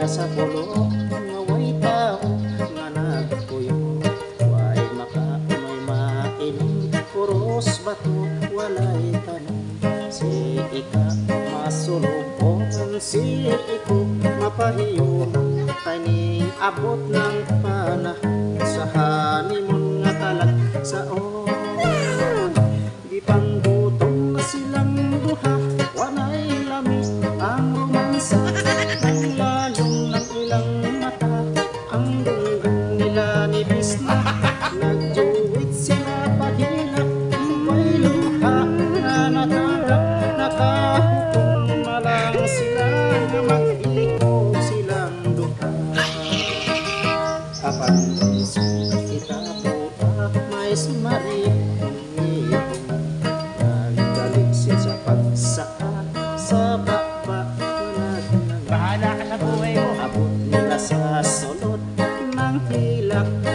sa bulok nga way tao nga nagpuyo, way may mainom, puros bato walay tanong. Si ika masulubon, si iko mapahiyon, kaning abot ng panahon sa honeymoon nga talag sa di panggutom na silang duha, wanay lami ang romansa ng lalong ng ilang mata, ang dunggang nila nipis na nagjuwit sila padila, may luha na natagap, nakahukom malang sila na mag-iliko silang duha. Apan kita po may sumari sa pagsaka sa baba, bahala ka sa buhay mo. abot nila sa sulod ng hilak